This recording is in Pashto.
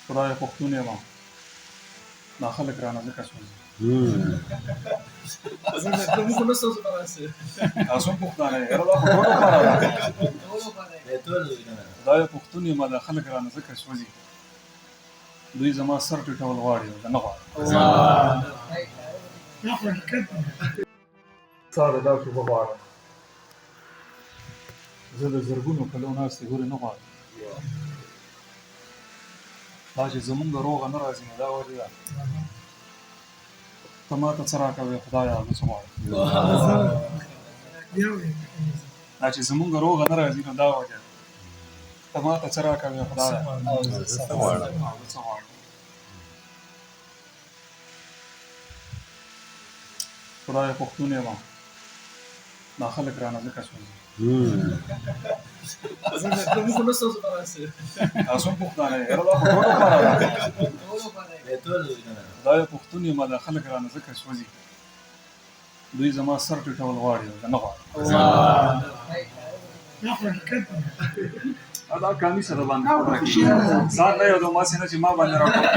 خدای پښتون یم دا خلک رانه ځکه سوځي تاسو هم پښتانه یې یاره دا خو ټولو لپاره ده خدای پښتون یم دا خلک رانه ځکه سوځي دوی زما سر ټیټول غواړي او زه نه غواړم ستا د دا توبه غواړم زه د زرګونو کلو ناستې هورې نه غواړم دا چې زمونږ روغه نه راځي نو دا ولې ده ته ما ته څه راکوې خدایه زه څه غواړم دا چې زمونږ روغه نه راځي نو دا وجه ده ته ما ته څه راکوې خدایه زه څه غواړم خدای پښتون یم دا خلک رانه ځکه سوځي تاسو هم پښتانه یې یاره دا خو ټولو لپاره ده خدای پښتون یم دا خلک رانه ځکه سوځي دوی زما سر ټیټول غواړي او زه نه غواړم دا کامیس سره باندې خبره کوي ځان نه یو د ماسې نه چې ما باندې راکړه